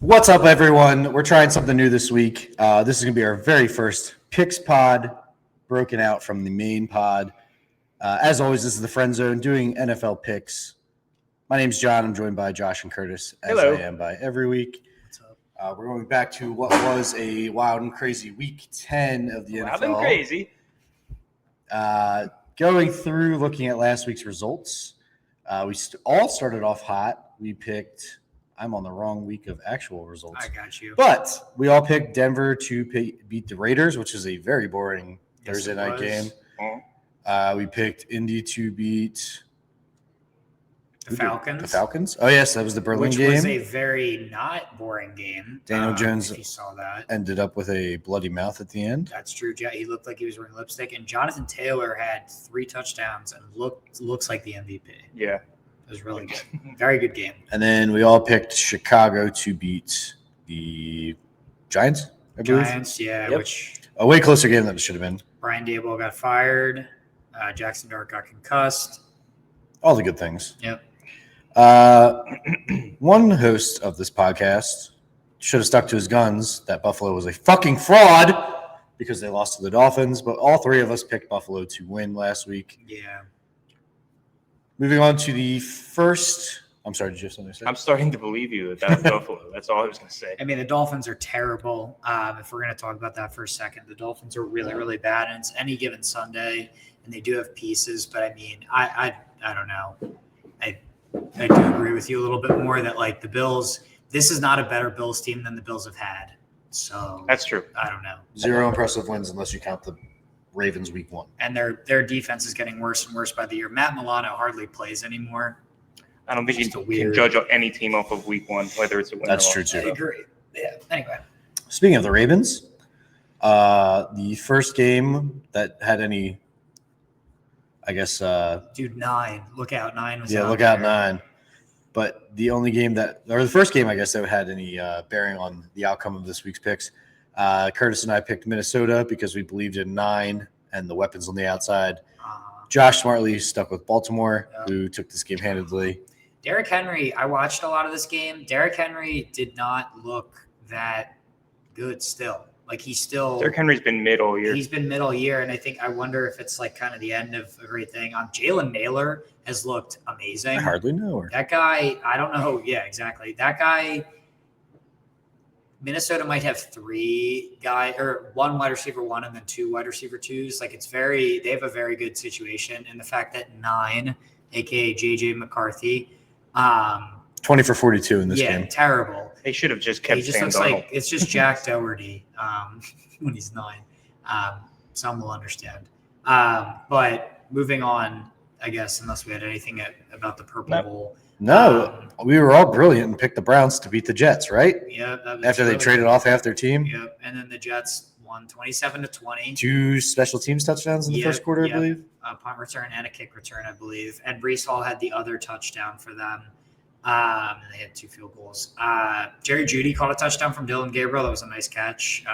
What's up, everyone? We're trying something new this week. This is going to be our very first Picks Pod, broken out from the main pod. As always, this is the Phriend Zone doing NFL picks. My name's John. I'm joined by Josh and Curtis, as Hello. I am by every week. What's up? We're going back to what was a wild and crazy week 10 of the NFL. Wild and crazy. Going through, looking at last week's results, we all started off hot. We picked... I'm on the wrong week of actual results. I got you. But we all picked Denver to beat the Raiders, which is a very boring Thursday night game. We picked Indy to beat the Falcons. The Falcons? Oh, yes, that was the Berlin game. Which was a very not boring game. Daniel Jones if you saw that. Ended up with a bloody mouth at the end. That's true. He looked like he was wearing lipstick. And Jonathan Taylor had 3 touchdowns and looks like the MVP. Yeah. It was really good. Very good game. And then we all picked Chicago to beat the Giants, I believe. Giants, yeah, Yep. which A way closer game than it should have been. Brian Daboll got fired. Jackson Dart got concussed. All the good things. Yep. One host of this podcast should have stuck to his guns that Buffalo was a fucking fraud because they lost to the Dolphins, but all 3 of us picked Buffalo to win last week. Yeah. Moving on to the first. I'm sorry, did you have something to say? I'm starting to believe you that was Buffalo. That's all I was going to say. I mean, the Dolphins are terrible. If we're going to talk about that for a second, the Dolphins are really, really bad, and it's any given Sunday, and they do have pieces. But I mean, I don't know. I do agree with you a little bit more that like the Bills. This is not a better Bills team than the Bills have had. So That's true. I don't know. 0 impressive wins unless you count the Ravens week 1. And their defense is getting worse and worse by the year. Matt Milano hardly plays anymore. I don't think you Just a can weird- judge any team off of week 1, whether it's a win That's or true, loss. too. I agree. Yeah. Anyway. Speaking of the Ravens, the first game that had any, I guess. Dude, 9. Look out. 9 was Yeah, out look out, there. 9. But the only game the first game, I guess, that had any bearing on the outcome of this week's picks, Curtis and I picked Minnesota because we believed in 9 and the weapons on the outside. Josh smartly stuck with Baltimore, who took this game handedly. Derrick Henry, I watched a lot of this game. Derrick Henry did not look that good still. Like he's still – Derrick Henry's been mid all year. He's been middle year, and I wonder if it's like kind of the end of everything. Jalen Naylor has looked amazing. I hardly know her. That guy, I don't know. Yeah, exactly. That guy, Minnesota might have 3 guys or 1 wide receiver 1 and then 2 wide receiver 2s. Like they have a very good situation. And the fact that 9, aka JJ McCarthy, 20 for 42 in this yeah, game. terrible. They should have just He kept just Sam looks Darnold. like it's just Jack Dougherty when he's 9. Some will understand. But moving on, I guess, unless we had anything about the Purple Bowl. No, we were all brilliant and picked the Browns to beat the Jets, right? Yeah. After they traded off half their team. Yep. And then the Jets won 27-20. 2 special teams touchdowns in the first quarter, I believe. A punt return and a kick return, I believe. And Breece Hall had the other touchdown for them. And they had 2 field goals. Jerry Jeudy caught a touchdown from Dylan Gabriel. That was a nice catch.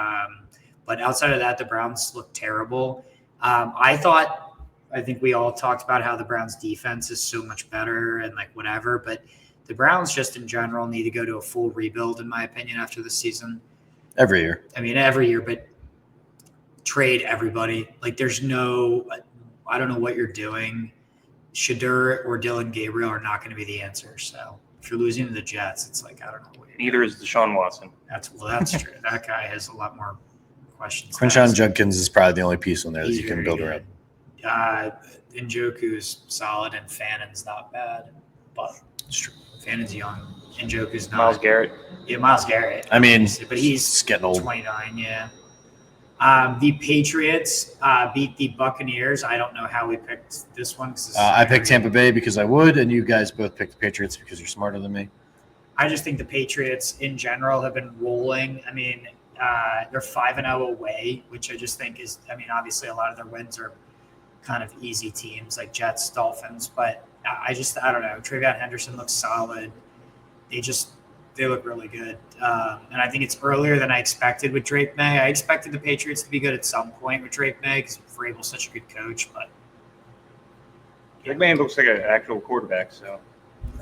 But outside of that, the Browns looked terrible. I think we all talked about how the Browns defense is so much better and like whatever, but the Browns just in general need to go to a full rebuild, in my opinion, after this season. Every year. I mean, every year, but trade everybody. Like I don't know what you're doing. Shadur or Dylan Gabriel are not going to be the answer. So if you're losing to the Jets, it's like, I don't know what you're Neither is Deshaun Watson. That's true. That guy has a lot more questions. Quinshawn Judkins is probably the only piece on there that He's you can very build good. around. Njoku's solid and Fannon's not bad, but It's true. Fannon's young. Njoku's not. Miles Garrett. Yeah, Miles Garrett. I mean, but he's it's getting old. 29, yeah. The Patriots beat the Buccaneers. I don't know how we picked this one. I picked Tampa Bay because I would, and you guys both picked the Patriots because you're smarter than me. I just think the Patriots in general have been rolling. I mean, they're 5-0 away, which I just think is, I mean, obviously a lot of their wins are kind of easy teams like Jets, Dolphins, but I don't know. Travion Henderson looks solid. They look really good. And I think it's earlier than I expected with Drake May. I expected the Patriots to be good at some point with Drake May because Vrabel's such a good coach, but Drake May looks like an actual quarterback, so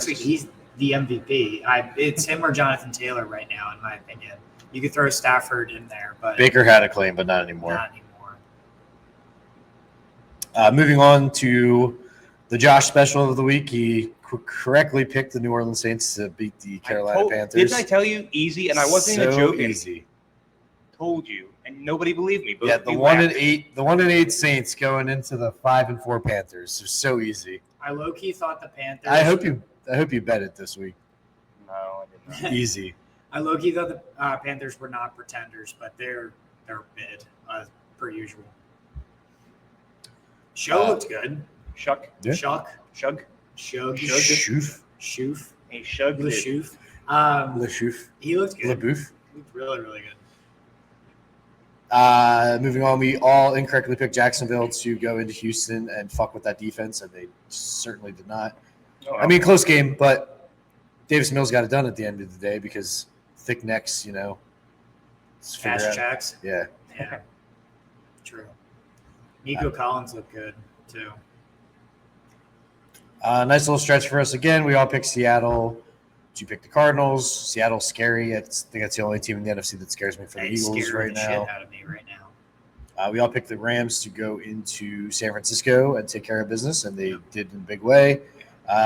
he's the MVP. It's him or Jonathan Taylor right now, in my opinion. You could throw Stafford in there, but Baker had a claim, but not anymore. not anymore. Moving on to the Josh special of the week. He correctly picked the New Orleans Saints to beat the Carolina Panthers. Didn't I tell you easy? And I wasn't even joking. Easy. Told you, and nobody believed me. But Yeah, the 1-8 Saints going into the 5-4 Panthers. They're so easy. I low-key thought the Panthers. I hope you bet it this week. No, I did not. Easy. I low-key thought the Panthers were not pretenders, but they're bid per usual. Show looked good. Shuck. Yeah. Shuck. Shug. Shug. Shoof. Shoof. Hey, Shug. did. Shoof. Le Shoof. He looked good. LeBouf. He looked really, really good. Moving on, we all incorrectly picked Jacksonville to go into Houston and fuck with that defense, and they certainly did not. Oh, I mean, close game, but Davis Mills got it done at the end of the day because thick necks, let's figure Cash out- checks. Yeah. Yeah. True. Nico Collins looked good, too. Nice little stretch for us again. We all picked Seattle. You picked the Cardinals. Seattle's scary. I think that's the only team in the NFC that scares me for the They Eagles scare right the shit now. out of me right now. We all picked the Rams to go into San Francisco and take care of business, and they did in a big way.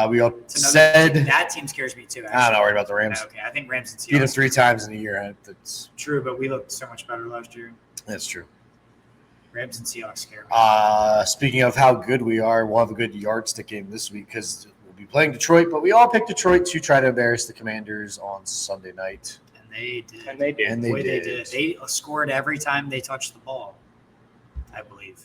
We all It's another said, team. That team scares me, too, actually. I'm not worried about the Rams. Okay, I think Rams and Seahawks. Beat them 3 times in a year. That's True, but we looked so much better last year. true. Rams and Seahawks scare me. Speaking of how good we are, we'll have a good yardstick game this week because we'll be playing Detroit, but we all picked Detroit to try to embarrass the Commanders on Sunday night. And they did. And they did. And Boy, they they did. did. They scored every time they touched the ball, I believe.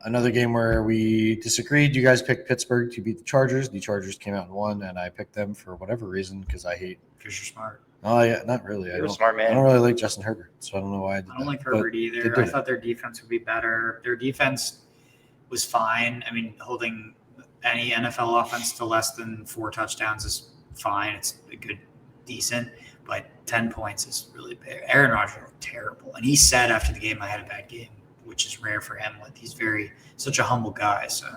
Another game where we disagreed. You guys picked Pittsburgh to beat the Chargers. The Chargers came out and won, and I picked them for whatever reason because I hate. Because you're smart. Oh yeah, not really. You're a smart I don't man. really like Justin Herbert, so I don't know why I did I don't that. like But Herbert they either. did I it. thought their defense would be better. Their defense was fine. I mean, holding any NFL offense to less than 4 touchdowns is fine. It's a good, decent, but 10 points is really big. Aaron Rodgers looked terrible, and he said after the game, "I had a bad game," which is rare for him. Like he's such a humble guy. So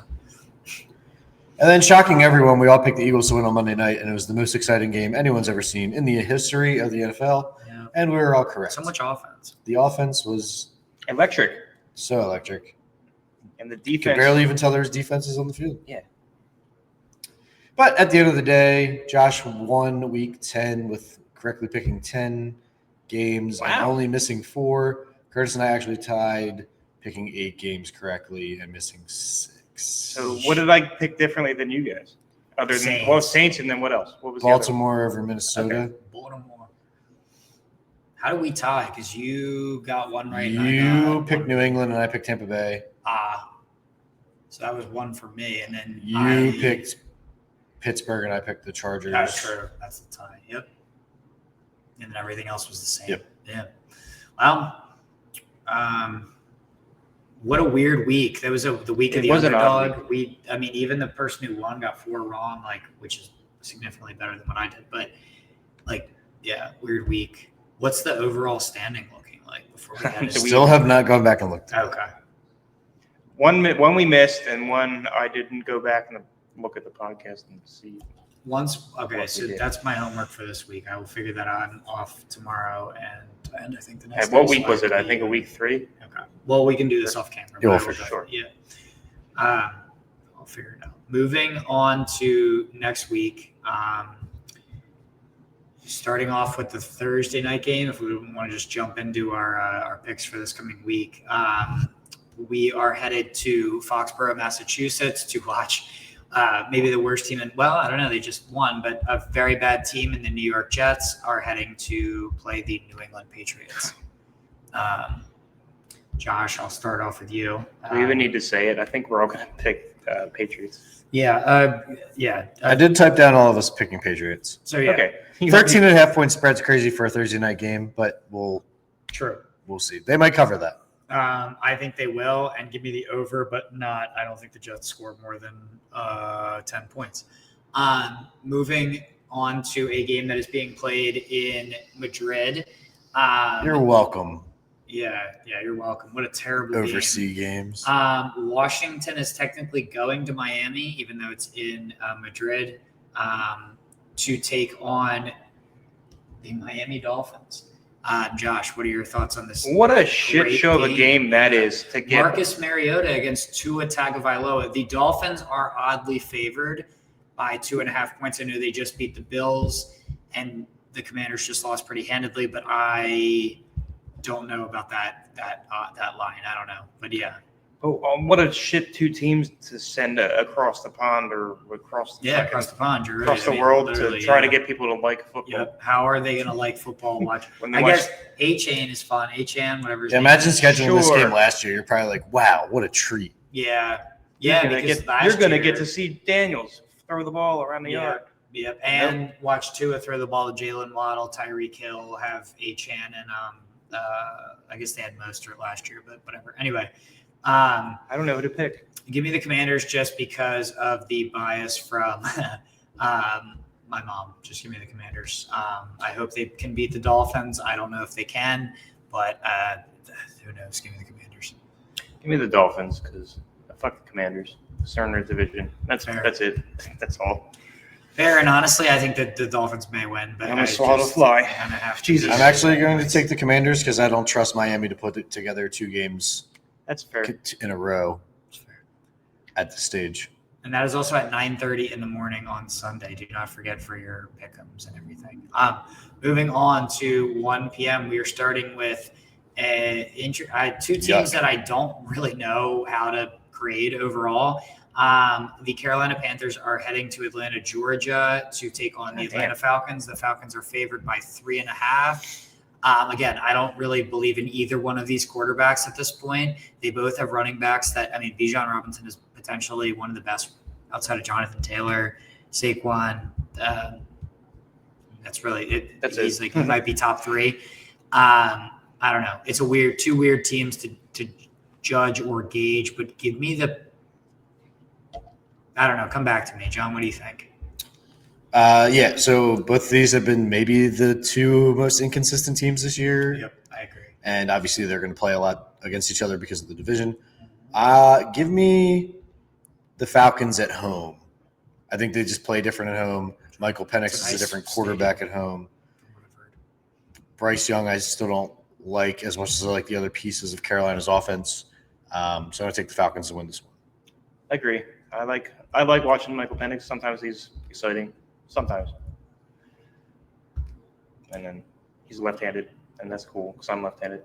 And then, shocking everyone, we all picked the Eagles to win on Monday night, and it was the most exciting game anyone's ever seen in the history of the NFL. yeah, And we were all correct. so much offense. The offense was Electric. so electric. And the You defense. could barely even tell there was defenses on the field. Yeah. But at the end of the day, Josh won week 10 with correctly picking 10 games and Wow. only missing 4. Curtis and I actually tied picking 8 games correctly and missing 6. So what did I pick differently than you guys? Other than Saints. Saints, and then what else? What was the other one? Baltimore over Minnesota. Baltimore. How do we tie? Because you got one right. and I You got picked one. New England and I picked Tampa Bay. So that was one for me, and then You picked Pittsburgh and I picked the Chargers. That's true. That's the tie. Yep. And then everything else was the same. Yep. Yeah. Well, what a weird week. That was the week of It the was an odd underdog. Even the person who won got 4 wrong, which is significantly better than what I did. But weird week. What's the overall standing looking like before we had So Still have not gone back and looked. Okay. One we missed, and one I didn't go back and look at the podcast and see. Okay, What so we did. that's my homework for this week. I will figure that out. I'm off tomorrow, and I think the next. And what day, week so was it? I can think a be- week 3. Okay. Well, we can do this off camera. Yeah, but for I will sure. Yeah. I'll figure it out. Moving on to next week. Starting off with the Thursday night game, if we want to just jump into our picks for this coming week, we are headed to Foxborough, Massachusetts to watch maybe the worst team I don't know, they just won, but a very bad team in the New York Jets are heading to play the New England Patriots. Josh, I'll start off with you. Do we even need to say it? I think we're all going to pick Patriots. Yeah. I did type down all of us picking Patriots. So, yeah. Okay. 13.5-point spread's crazy for a Thursday night game, but we'll True. see. They might cover that. I think they will, and give me the over, but not. I don't think the Jets score more than 10 points. Moving on to a game that is being played in Madrid. You're welcome. Yeah, you're welcome. What a terrible Overseas games. Washington is technically going to Miami, even though it's in Madrid, to take on the Miami Dolphins. Josh, what are your thoughts on this? What a shit show of a game that is to get. Marcus Mariota against Tua Tagovailoa. The Dolphins are oddly favored by 2.5 points. I know they just beat the Bills, and the Commanders just lost pretty handedly, but I don't know about that line. I don't know, but yeah. Oh, what a shit two teams to send across the pond or across the pond, you're right. across the world to try to get people to like football. Yep. How are they going to like football? I guess A-Chain is fun. A-Chain, whatever. Yeah, imagine scheduling this game last year. You're probably like, wow, what a treat. Yeah. You're going to get to see Daniels throw the ball around the yard. Yep. And watch Tua throw the ball to Jalen Waddle, Tyreek Hill, have A-Chan, and I guess they had Mostert last year, but whatever. Anyway. I don't know who to pick. Give me the Commanders just because of the bias from my mom. Just give me the Commanders. I hope they can beat the Dolphins. I don't know if they can, but who knows? Give me the Commanders. Give me the Dolphins because fuck the Commanders. Cerner division. That's it. That's all. Fair, and honestly, I think that the Dolphins may win. But I'm going to swallow the fly. Jesus. I'm actually going to take the Commanders because I don't trust Miami to put together 2 games. That's fair. In a row at the stage. And that is also at 9:30 in the morning on Sunday. Do not forget for your pick'ems and everything. Moving on to 1 p.m., we are starting with 2 teams that I don't really know how to grade overall. The Carolina Panthers are heading to Atlanta, Georgia to take on the Atlanta Falcons. The Falcons are favored by 3.5. Again, I don't really believe in either one of these quarterbacks at this point. They both have running backs Bijan Robinson is potentially one of the best outside of Jonathan Taylor, Saquon. That's really it. He's he might be top 3. I don't know. It's two weird teams to judge or gauge, but give me I don't know. Come back to me, John. What do you think? So both of these have been maybe the 2 most inconsistent teams this year. Yep, I agree. And obviously they're going to play a lot against each other because of the division. Give me the Falcons at home. I think they just play different at home. Michael Penix is a different quarterback at home. Bryce Young, I still don't like as much as I like the other pieces of Carolina's offense. So I'm going to take the Falcons to win this one. I agree. I like watching Michael Penix. Sometimes he's exciting. Sometimes. And then he's left-handed, and that's cool because I'm left-handed.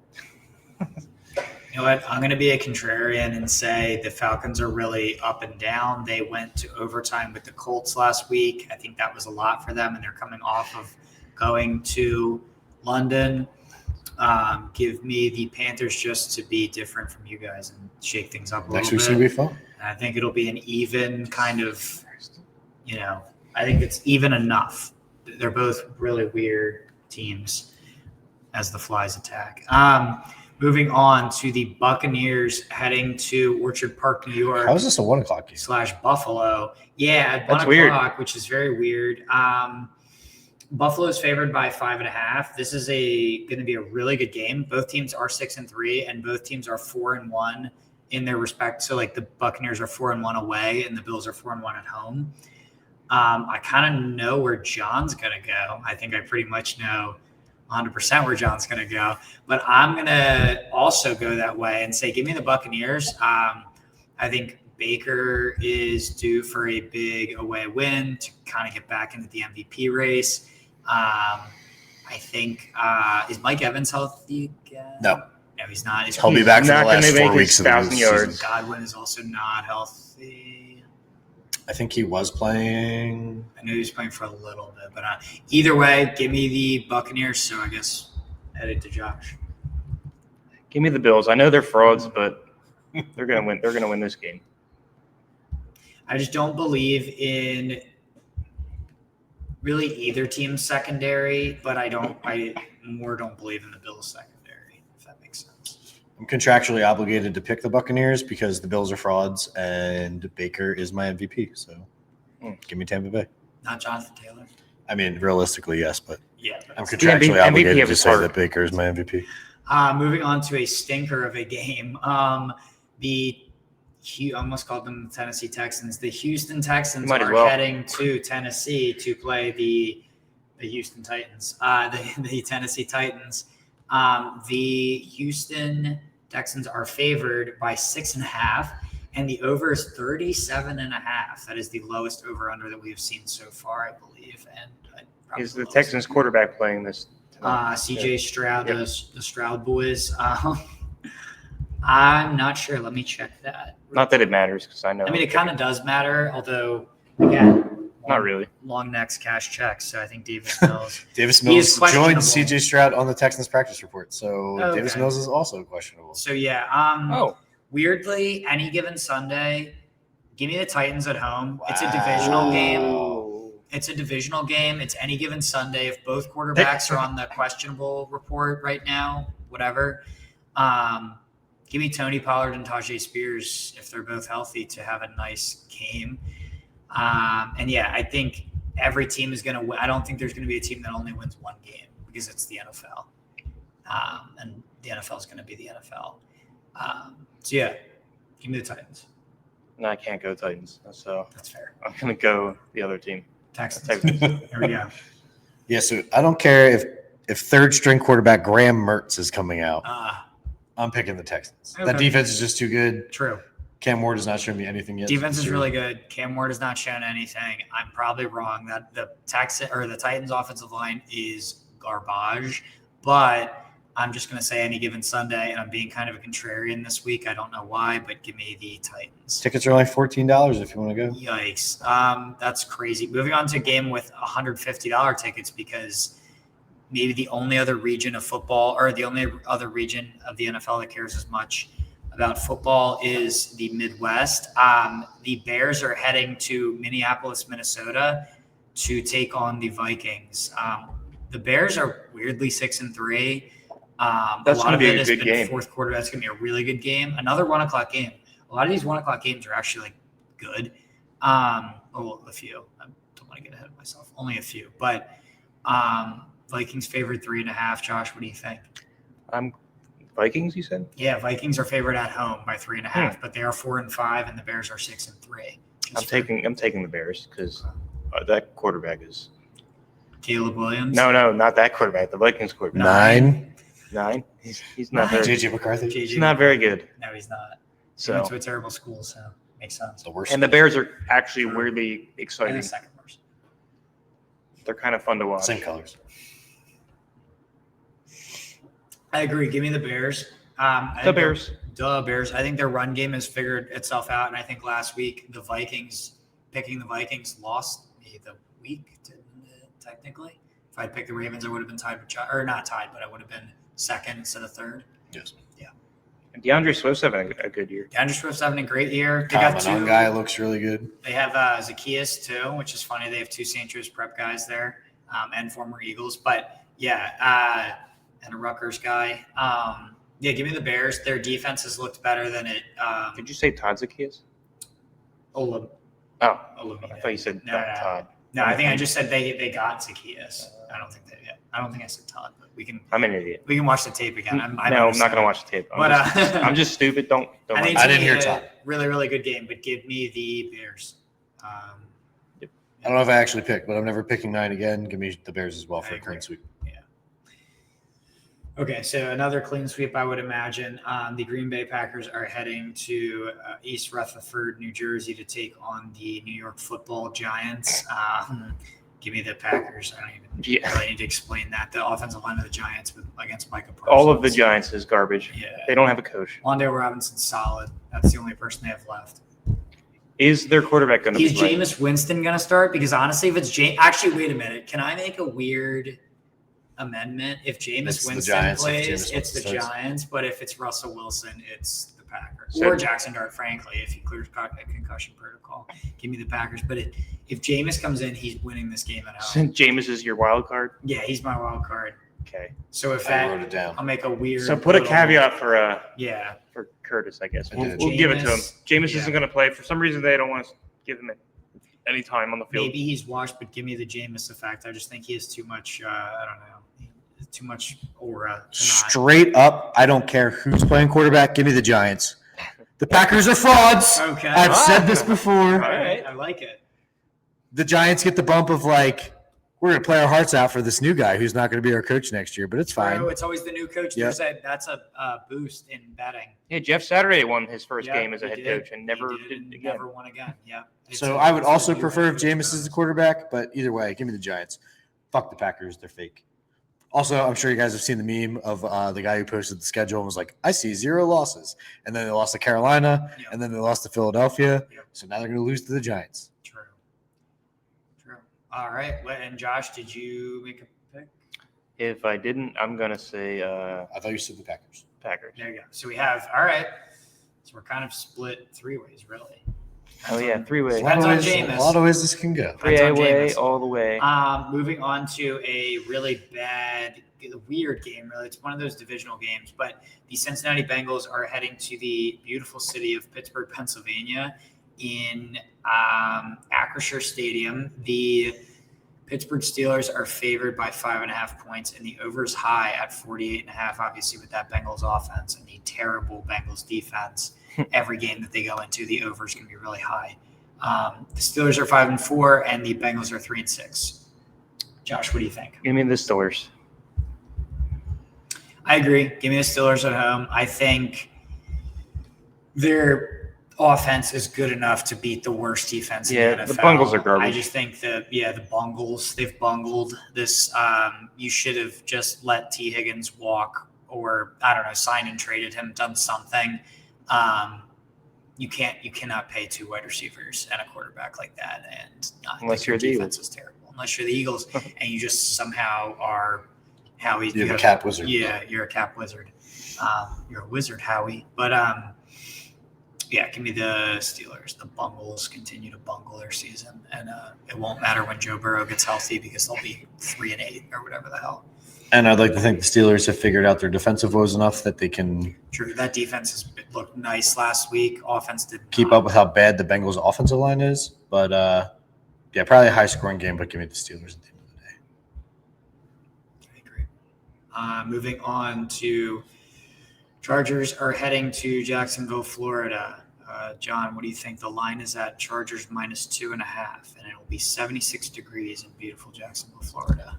You know what? I'm going to be a contrarian and say the Falcons are really up and down. They went to overtime with the Colts last week. I think that was a lot for them, and they're coming off of going to London. Give me the Panthers just to be different from you guys and shake things up a little bit. Next week's going to be fun. I think it'll be an even kind of, I think it's even enough. They're both really weird teams as the Flies attack. Moving on to the Buccaneers heading to Orchard Park, New York. How is this a 1 o'clock game? / Buffalo. Yeah, at 1 o'clock, weird. Which is very weird. Buffalo is favored by 5.5. This is going to be a really good game. Both teams are 6-3, and both teams are 4-1 in their respect. So, the Buccaneers are 4-1 away, and the Bills are 4-1 at home. I kind of know where John's going to go. I think I pretty much know 100% where John's going to go. But I'm going to also go that way and say, give me the Buccaneers. I think Baker is due for a big away win to kind of get back into the MVP race. I think is Mike Evans healthy again? No, he's not. He'll be back for the last 4 weeks of the 1,000 yards. Godwin is also not healthy. I think he was playing. I knew he was playing for a little bit, but either way, give me the Buccaneers. So I guess headed to Josh. Give me the Bills. I know they're frauds, but they're gonna win. They're gonna win this game. I just don't believe in really either team's secondary, but I more don't believe in the Bills secondary, if that makes sense. I'm contractually obligated to pick the Buccaneers because the Bills are frauds and Baker is my MVP. So give me Tampa Bay. Not Jonathan Taylor. I mean, realistically, yes, but yeah, I'm contractually obligated to say that Baker is my MVP. Moving on to a stinker of a game. I almost called them the Tennessee Texans. The Houston Texans are heading to Tennessee to play the Houston Titans. The Tennessee Titans. The Houston Texans are favored by 6.5, and the over is 37.5. That is the lowest over/under that we have seen so far, I believe. And is the Texans quarterback playing this tonight? CJ Stroud, the Stroud boys. I'm not sure. Let me check that. Not that it matters, because I know. I mean, it kind of does matter, although, again, not really. Long necks, cash checks. So I think Davis Mills. Davis Mills joined CJ Stroud on the Texans practice report. So Davis Mills is also questionable. So, weirdly, any given Sunday, give me the Titans at home. Wow. It's a divisional game. It's any given Sunday. If both quarterbacks are on the questionable report right now, whatever. Give me Tony Pollard and Tajay Spears if they're both healthy to have a nice game. I think every team is going to win. I don't think there's going to be a team that only wins one game because it's the NFL. And the NFL is going to be the NFL. Give me the Titans. No, I can't go Titans. So that's fair. I'm going to go the other team. Texans. There we go. Yeah, so I don't care if third-string quarterback Graham Mertz is coming out. I'm picking the Texans. Okay. That defense is just too good. True. Cam Ward has not shown me anything yet. Defense is really good. Cam Ward has not shown anything. I'm probably wrong that the Titans offensive line is garbage, but I'm just going to say any given Sunday, and I'm being kind of a contrarian this week. I don't know why, but give me the Titans. Tickets are only $14 if you want to go. Yikes. That's crazy. Moving on to a game with $150 tickets because maybe the only other region of football or the only other region of the NFL that cares as much about football is the Midwest. The Bears are heading to Minneapolis, Minnesota to take on the Vikings. The Bears are weirdly 6-3. That's going to be a good game. Fourth quarter, that's going to be a really good game. Another 1:00 game. A lot of these 1:00 games are actually good. A few. I don't want to get ahead of myself. Only a few, but Vikings favored 3.5. Josh, what do you think? Vikings, you said? Yeah, Vikings are favored at home by 3.5, but they are 4-5, and the Bears are 6-3. I'm taking the Bears because that quarterback is Caleb Williams. No, not that quarterback. The Vikings quarterback. 9. He's not very. JJ McCarthy. He's not very good. No, he's not. So he went to a terrible school, so makes sense. The worst. And the Bears are actually weirdly exciting. And the second worst. They're kind of fun to watch. Same colors. I agree. Give me the Bears. The Bears. I think their run game has figured itself out, and I think last week picking the Vikings lost me the week, technically. If I picked the Ravens, I would have been tied with or not tied, but I would have been second instead of third. Yes. Yeah. And DeAndre Swift's having a good year. DeAndre Swift's having a great year. They got two. Guy looks really good. They have Zacchaeus too, which is funny. They have two St. Joe's prep guys there, and former Eagles. But yeah, and a Rutgers guy. Give me the Bears. Their defense has looked better than it. Did you say Todd Zacchaeus? Olab. Oh, I thought you said Todd. No, I think I just said they got Zacchaeus. I don't think I said Todd, but we can. I'm an idiot. We can watch the tape again. I'm not going to watch the tape. I'm just stupid. Don't. I didn't hear Todd. Really, really good game, but give me the Bears. I don't know if I actually picked, but I'm never picking 9 again. Give me the Bears as well for a clean sweep. Yeah. Okay, so another clean sweep, I would imagine. The Green Bay Packers are heading to East Rutherford, New Jersey, to take on the New York Football Giants. Give me the Packers. I don't even really need to explain that. The offensive line of the Giants against Micah Parsons. All of the Giants is garbage. Yeah. They don't have a coach. Wandale Robinson's solid. That's the only person they have left. Is their quarterback going to be Is Jameis Winston going to start? Because honestly, if it's Actually, wait a minute. Can I make a weird amendment? If Jameis Winston plays, it's the Giants. But if it's Russell Wilson, it's the Packers. Or Jackson Dart, frankly, if he clears concussion protocol. Give me the Packers. But if Jameis comes in, he's winning this game at home. Since Jameis is your wild card? Yeah, he's my wild card. Okay. So if I wrote it down. I'll make a weird. So put a caveat for for Curtis, I guess. We'll give it to him. Jameis isn't going to play. For some reason, they don't want to give him any time on the field. Maybe he's washed, but give me the Jameis effect. I just think he has too much. I don't know. too much aura. To not. Straight up, I don't care who's playing quarterback. Give me the Giants. The Packers are frauds. Okay. I've said this before. All right. I like it. The Giants get the bump of like, we're going to play our hearts out for this new guy who's not going to be our coach next year, but it's fine. Bro, it's always the new coach. Yep. That's a boost in betting. Yeah, Jeff Saturday won his first Yeah, game as a he head did. coach and never He did again. Never won again. Yeah. So I would also prefer if Jameis is the quarterback, but either way, give me the Giants. Fuck the Packers. They're fake. Also, I'm sure you guys have seen the meme of the guy who posted the schedule and was like, I see 0 losses. And then they lost to Carolina, Yep. and then they lost to Philadelphia. Yep. So now they're going to lose to the Giants. True. All right. And Josh, did you make a pick? If I didn't, I'm going to say I thought you said the Packers. Packers. There you go. So we have, all right. So we're kind of split 3 ways, really. Oh, yeah, 3-way. Depends on A Jameis. lot of ways this can go. Depends on 3-way, Jameis. all the way. Moving on to a really weird game, really. It's one of those divisional games, but the Cincinnati Bengals are heading to the beautiful city of Pittsburgh, Pennsylvania in Acrisure Stadium. The Pittsburgh Steelers are favored by 5.5 points, and the over is high at 48.5, obviously with that Bengals offense and the terrible Bengals defense. Every game that they go into, the over is going to be really high. The Steelers are 5-4, and the Bengals are 3-6. Josh, what do you think? Give me the Steelers. I agree. Give me the Steelers at home. I think their offense is good enough to beat the worst defense in the NFL. The Bengals are garbage. I just think that, the Bungles, they've bungled this. You should have just let T. Higgins walk or, I don't know, signed and traded him, done something. You cannot pay 2 wide receivers and a quarterback like that, and not unless you're the defense Eagles. is terrible. Unless you're the Eagles, and you just somehow are Howie. You're the cap wizard. Yeah, you're a cap wizard. You're a wizard, Howie. But give me the Steelers. The Bungles continue to bungle their season, and it won't matter when Joe Burrow gets healthy because they'll be 3-8 or whatever the hell. And I'd like to think the Steelers have figured out their defensive woes enough that they can True, that defense has looked nice last week. Offense did keep not. up with how bad the Bengals' offensive line is. But, probably a high-scoring game, but give me the Steelers at the end of the day. I agree. Moving on to Chargers are heading to Jacksonville, Florida. John, what do you think? The line is at Chargers -2.5, and it will be 76 degrees in beautiful Jacksonville, Florida.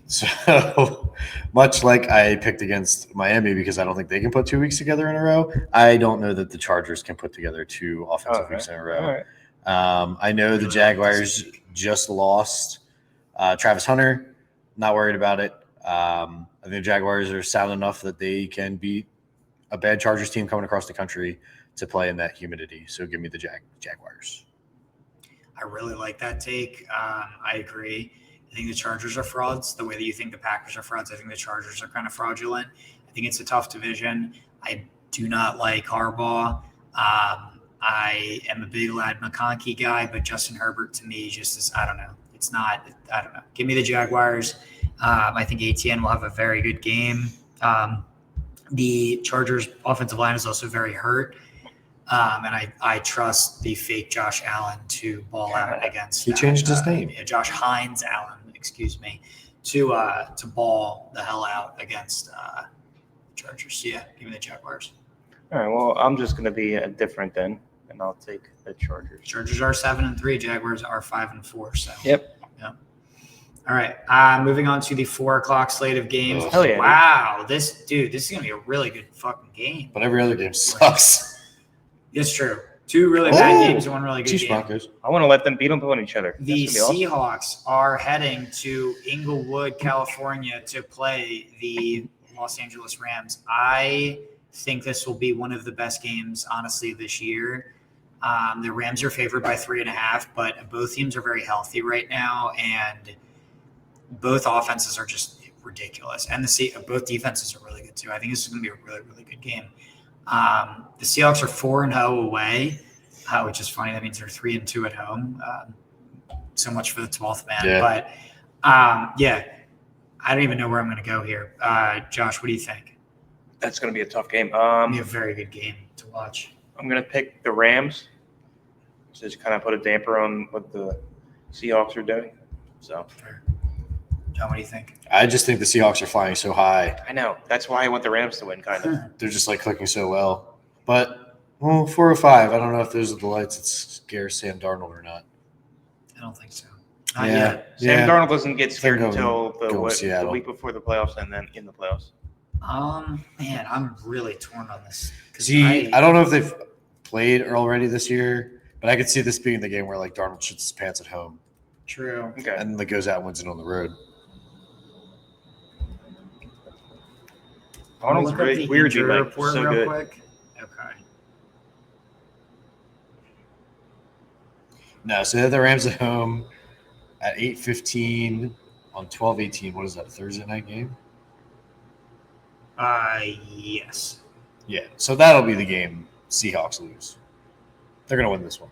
So much like I picked against Miami because I don't think they can put 2 weeks together in a row, I don't know that the Chargers can put together 2 offensive weeks in a row. All right. I know the Jaguars just lost Travis Hunter. Not worried about it. I think the Jaguars are sound enough that they can beat a bad Chargers team coming across the country to play in that humidity. So give me the Jaguars. I really like that take. I agree. I think the Chargers are frauds. The way that you think the Packers are frauds, I think the Chargers are kind of fraudulent. I think it's a tough division. I do not like Harbaugh. I am a big Lad McConkey guy, but Justin Herbert to me just is, I don't know. It's not, I don't know. Give me the Jaguars. I think ATN will have a very good game. The Chargers offensive line is also very hurt. And I trust the fake Josh Allen to ball out against. He changed his name. Josh Hines Allen, excuse me, to ball the hell out against Chargers. Yeah, give me the Jaguars. All right, well, I'm just going to be different then, and I'll take the Chargers. Chargers are 7-3. Jaguars are 5-4. So. Yep. All right. Moving on to the 4:00 slate of games. Oh, hell yeah, Wow, this is gonna be a really good fucking game. But every other game sucks. It's true. 2 really bad games and 1 really good Chiefs game. Broncos. I want to let them beat them on each other. The That's gonna be awesome. Seahawks are heading to Inglewood, California to play the Los Angeles Rams. I think this will be one of the best games, honestly, this year. The Rams are favored by 3.5, but both teams are very healthy right now, and both offenses are just ridiculous. And both defenses are really good, too. I think this is going to be a really, really good game. The Seahawks are 4-0 away, which is funny. That means they're 3-2 at home. So much for the 12th man. Yeah. But, I don't even know where I'm going to go here. Josh, what do you think? That's going to be a tough game. It'll be a very good game to watch. I'm going to pick the Rams. Just kind of put a damper on what the Seahawks are doing. So, Fair. John, what do you think? I just think the Seahawks are flying so high. I know. That's why I want the Rams to win, kind of. They're just like clicking so well. But 405. I don't know if those are the lights that scare Sam Darnold or not. I don't think so. Yeah. Sam Darnold doesn't get scared Go until the Seattle. week before the playoffs and then in the playoffs. Man, I'm really torn on this. See, I don't know if they've played already this year, but I could see this being the game where like Darnold shits his pants at home. True. Okay. And like goes out and wins it on the road. Darnold's really weird. So good. Quick. Okay. No, so they have the Rams at home at 8:15 on 12/18. What is that, a Thursday night game? Yes. Yeah, so that'll be the game Seahawks lose. They're going to win this one.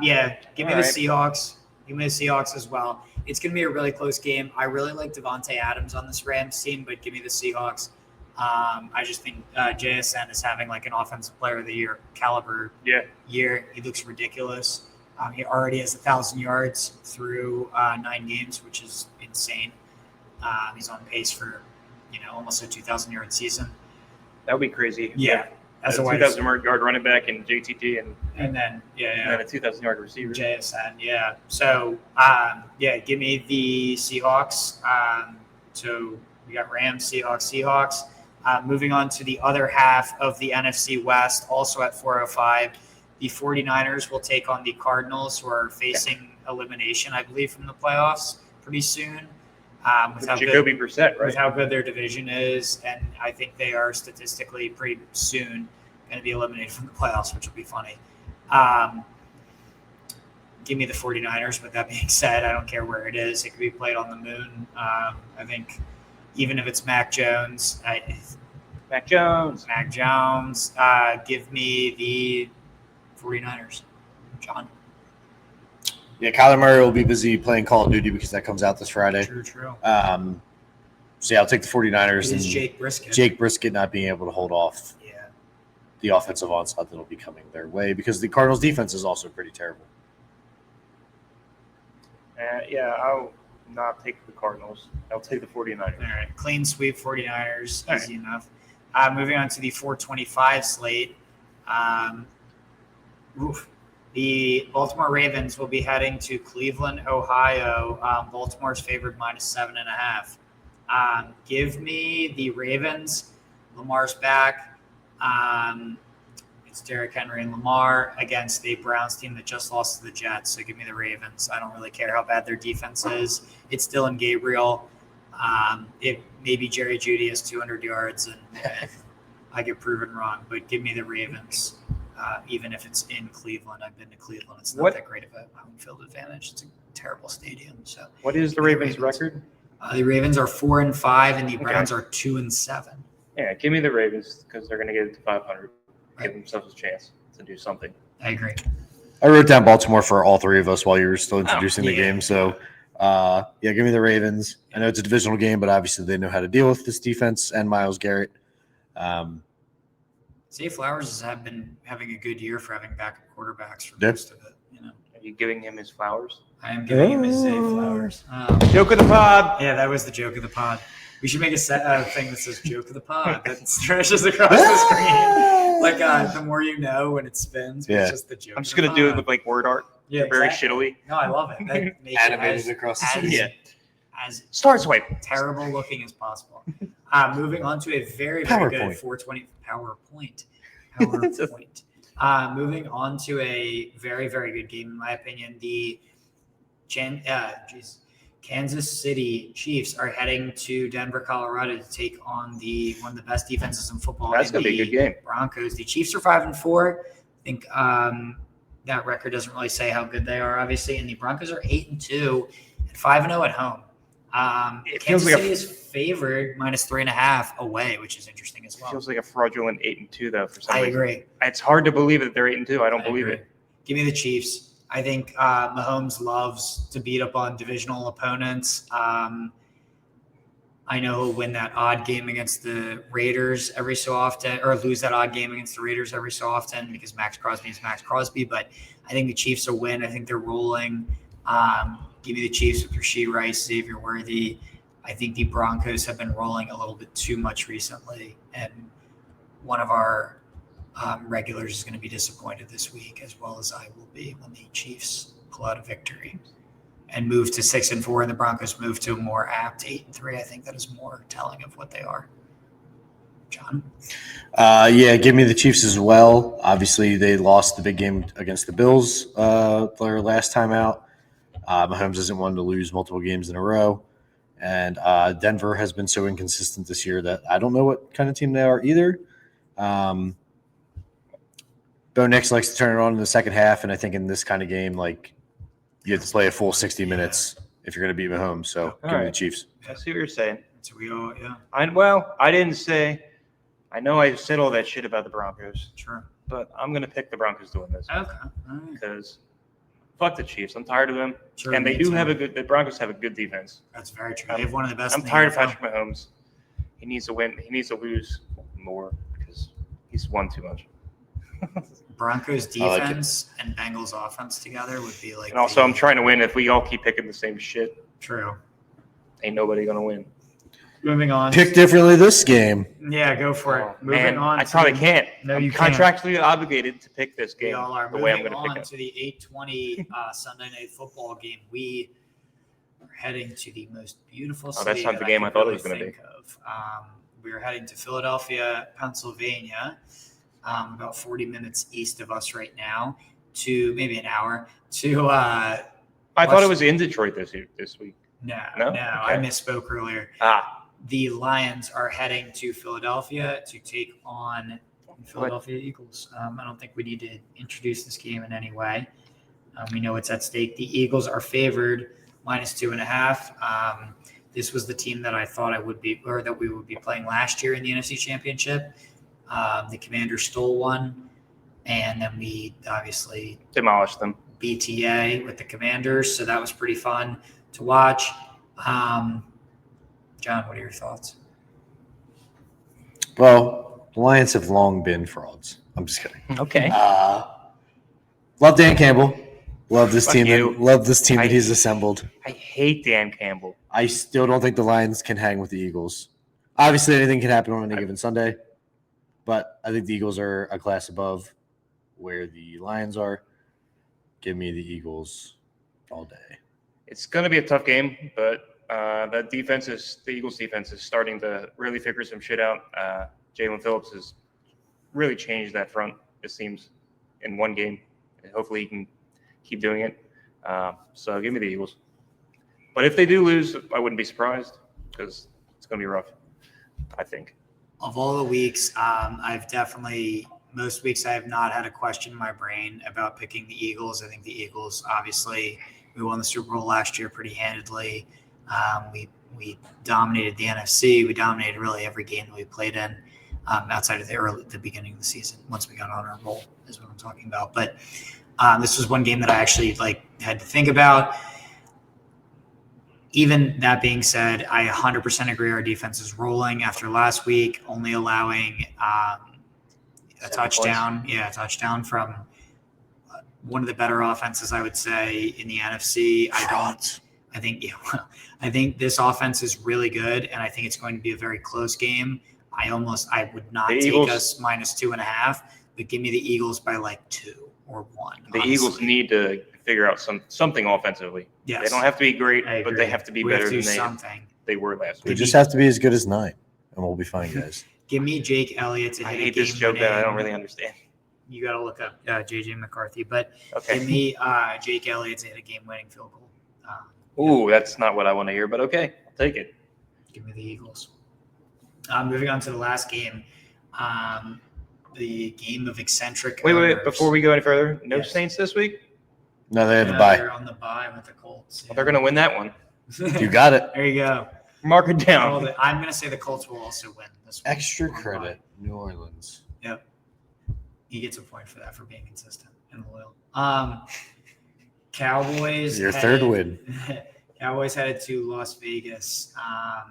Yeah, give me All the right. Seahawks. Give me the Seahawks as well. It's going to be a really close game. I really like Devontae Adams on this Rams team, but give me the Seahawks. I just think JSN is having like an offensive player of the year caliber year. He looks ridiculous. He already has 1,000 yards through 9 games, which is insane. He's on pace for, almost a 2,000-yard season. That would be crazy. Yeah. As a 2,000-yard running back in JTT and then a 2,000-yard receiver. JSN, yeah. So, give me the Seahawks. So we got Rams, Seahawks. Moving on to the other half of the NFC West, also at 4:05, the 49ers will take on the Cardinals, who are facing elimination, I believe, from the playoffs pretty soon. With Jacoby Brissett, right? With how good their division is, and I think they are statistically pretty soon going to be eliminated from the playoffs, which will be funny. Give me the 49ers. With that being said, I don't care where it is. It could be played on the moon. I think even if it's Mac Jones, give me the 49ers. John? Yeah, Kyler Murray will be busy playing Call of Duty because that comes out this Friday. True. So, yeah, I'll take the 49ers. It is and Jake Brisket not being able to hold off the offensive onslaught that will be coming their way because the Cardinals' defense is also pretty terrible. I'll not take the Cardinals. I'll take the 49ers. All right, clean sweep 49ers, easy enough. Moving on to the 425 slate. The Baltimore Ravens will be heading to Cleveland, Ohio. Baltimore's favored -7.5. Give me the Ravens. Lamar's back. It's Derrick Henry and Lamar against a Browns team that just lost to the Jets. So give me the Ravens. I don't really care how bad their defense is. It's Dylan Gabriel. It maybe Jerry Jeudy has 200 yards and I get proven wrong, but give me the Ravens. Even if it's in Cleveland. I've been to Cleveland. It's not that great of a home field advantage. It's a terrible stadium. So what is the Ravens' record? The Ravens are 4-5 and the Browns are 2-7. Yeah, give me the Ravens because they're going to get it to 500. Give themselves a chance to do something. I agree. I wrote down Baltimore for all three of us while you were still introducing the game. So, give me the Ravens. I know it's a divisional game, but obviously they know how to deal with this defense and Myles Garrett. Zay Flowers has been having a good year for having backup quarterbacks for most of it. Are you giving him his flowers? I am giving him his Zay Flowers. Joke of the pod. Yeah, that was the joke of the pod. We should make a thing that says "joke of the pod" that stretches across the screen, like the more you know when it spins. Yeah. It's just the joke. I'm just gonna do it with like word art. Yeah, very exactly. shittily. No, I love it. That makes Animated it across the screen. as Start swipe. terrible looking as possible. Moving on to a very, very good PowerPoint. 420 PowerPoint. Moving on to a very, very good game, in my opinion. The Kansas City Chiefs are heading to Denver, Colorado to take on one of the best defenses in football. That's going to be a good game. Broncos. The Chiefs are 5-4. I think that record doesn't really say how good they are, obviously. And the Broncos are 8-2 and 5-0 at home. Kansas City is favored -3.5 away, which is interesting as well. It feels like a fraudulent 8-2 though. For some I reason, agree. It's hard to believe that they're 8-2. I don't believe it. Give me the Chiefs. I think Mahomes loves to beat up on divisional opponents. I know he'll win that odd game against the Raiders every so often, or lose that odd game against the Raiders every so often because Max Crosby is Max Crosby. But I think the Chiefs will win. I think they're rolling. Give me the Chiefs with Rashee Rice, Xavier Worthy. I think the Broncos have been rolling a little bit too much recently, and one of our regulars is going to be disappointed this week, as well as I will be, when the Chiefs pull out a victory and move to 6-4, and the Broncos move to a more apt 8-3. I think that is more telling of what they are. John? Yeah, give me the Chiefs as well. Obviously, they lost the big game against the Bills their last time out. Mahomes isn't one to lose multiple games in a row. And Denver has been so inconsistent this year that I don't know what kind of team they are either. Bo Nix likes to turn it on in the second half, and I think in this kind of game, like, you have to play a full 60 minutes if you're going to beat Mahomes. So give me the Chiefs. I see what you're saying. So we all, yeah. I didn't say. I know I said all that shit about the Broncos, Sure. but I'm going to pick the Broncos to win this. Okay. All right. Because fuck the Chiefs. I'm tired of them. Sure, and they me do too. have the Broncos have a good defense. That's very true. They have one of the best. I'm in the tired of NFL. Patrick Mahomes. He needs to win. He needs to lose more because he's won too much. Broncos I like it. defense and Bengals offense together would be like. And also, I'm trying to win. If we all keep picking the same shit, True. ain't nobody going to win. Moving on. Pick differently this game. Yeah, go for it. Moving Man, on. I probably can't. No, I'm you can't. contractually obligated to pick this We game all are. the way I'm Moving going to on pick it. to the 8:20 Sunday Night Football game. We are heading to the most beautiful city. that's not the that game I could thought it was really gonna be. think of. We are heading to Philadelphia, Pennsylvania, about 40 minutes east of us right now, to maybe an hour to. I thought it was in Detroit this week. No, Okay. I misspoke earlier. The Lions are heading to Philadelphia to take on Philadelphia Eagles. I don't think we need to introduce this game in any way. We know it's at stake. The Eagles are favored -2.5. This was the team that I thought I would be, or that we would be playing last year in the NFC Championship. The Commanders stole one, and then we obviously Demolished them. BTA with the Commanders, so that was pretty fun to watch. John, what are your thoughts? Well, the Lions have long been frauds. I'm just kidding. Okay. Love Dan Campbell. Love this Fuck team. you. Love this team that I- he's assembled. I hate Dan Campbell. I still don't think the Lions can hang with the Eagles. Obviously, anything can happen on any given Sunday, but I think the Eagles are a class above where the Lions are. Give me the Eagles all day. It's going to be a tough game, but the Eagles defense is starting to really figure some shit out. Jalen Phillips has really changed that front, it seems, in one game. And hopefully he can keep doing it. So give me the Eagles. But if they do lose, I wouldn't be surprised because it's going to be rough, I think. Of all the weeks, most weeks I have not had a question in my brain about picking the Eagles. I think the Eagles, obviously, we won the Super Bowl last year pretty handedly. We dominated the NFC. We dominated really every game that we played in outside of the beginning of the season. Once we got on our roll is what I'm talking about. But this was one game that I actually had to think about. Even that being said, I 100% agree our defense is rolling after last week, only allowing a touchdown. Yeah, a touchdown from one of the better offenses, I would say, in the NFC. I think this offense is really good, and I think it's going to be a very close game. I would not take us -2.5, but give me the Eagles by 2 or 1. The Eagles need to figure out something offensively. Yes. They don't have to be great, I but agree. they have to be We have better to do than something. they were last We week. just have to be as good as 9, and we'll be fine, guys. Give me Jake Elliott to I hit hate a this joke that I don't game-winning- really understand. You got to look up JJ McCarthy, but Okay. give me Jake Elliott to hit a game-winning field goal. Ooh, that's not what I want to hear, but okay, I'll take it. Give me the Eagles. Moving on to the last game, the game of eccentric. Wait. owners. Before we go any further, no Yes. Saints this week? No, they have a Yeah, bye. They're on the bye with the Colts. Well, they're going to win that one. You got it. There you go. Mark it down. I'm going to say the Colts will also win this one. Extra On the credit, New Orleans. bye. Yep. He gets a point for that, for being consistent and loyal. Cowboys. Your third win. Cowboys headed to Las Vegas.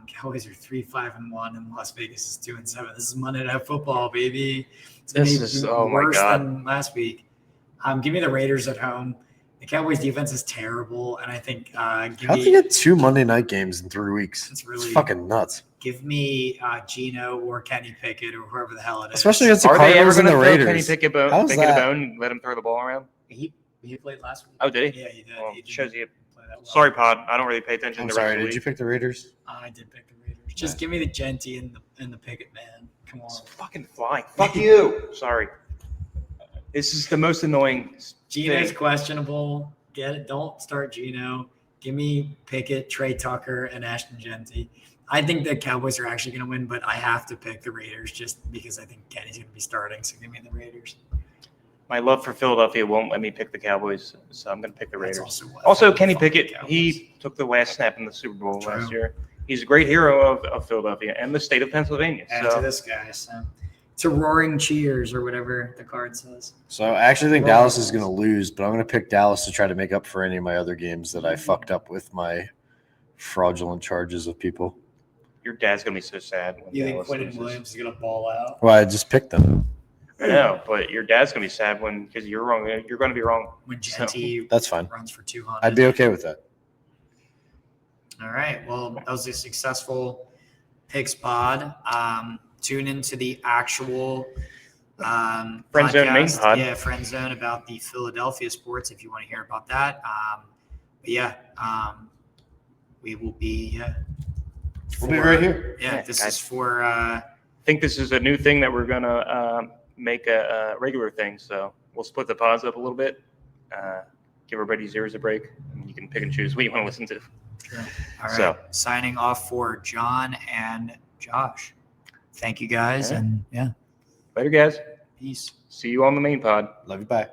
Cowboys are 3-5-1, and Las Vegas is 2-7. This is Monday Night Football, baby. It's gonna This be is- oh my worse God. than last week. Give me the Raiders at home. The Cowboys defense is terrible, and I think How'd they get 2 Monday night games in 3 weeks? it's fucking nuts. give me Geno or Kenny Pickett or whoever the hell it is. Especially against the Are they ever Cardinals and going to the throw Raiders. Kenny Pickett How's a that? bone and let him throw the ball around? He played last week. Oh, did he? Yeah, he did. Well, He didn't shows you. play that well. Sorry, Pod. I don't really pay attention I'm to the sorry, rest of the did you league. pick the Raiders? I did pick the Raiders. Just give me the Genty and the Pickett, man. Come on. Fucking fly. Fuck you. Sorry. This is the most annoying Geno's thing. questionable. Get it. Don't start Geno. Give me Pickett, Trey Tucker, and Ashton Genty. I think the Cowboys are actually going to win, but I have to pick the Raiders just because I think Kenny's going to be starting. So give me the Raiders. My love for Philadelphia won't let me pick the Cowboys, so I'm going to pick the That's Raiders. what Also, I Kenny fucking Pickett, Cowboys. he took the last snap in the Super Bowl True. last year. He's a great hero of Philadelphia and the state of Pennsylvania. Add to So this guy. So it's a roaring cheers or whatever the card says. So I actually think Dallas is going to lose, but I'm going to pick Dallas to try to make up for any of my other games that I fucked up with my fraudulent charges of people. your dad's going to be so sad. When You think Dallas Quentin loses. Williams is going to ball out? Well, I just picked them. I know, but your dad's going to be sad because you're wrong. You're going to be wrong. When Genty That's fine. runs for 200. I'd be okay with that. All right. Well, that was a successful picks pod. Tune into the actual Friend Zone main podcast. pod. Yeah, Friend Zone about the Philadelphia sports if you want to hear about that. But yeah, we will be. We'll be right here. Yeah, Yeah, this guys. is for. I think this is a new thing that we're going to make a regular thing. So we'll split the pods up a little bit, give everybody's ears a break, and you can pick and choose what you want to listen to. All right. So. Signing off for John and Josh. Thank you guys, All right. and yeah, Later, guys. peace. See you on the main pod. Love you. Bye.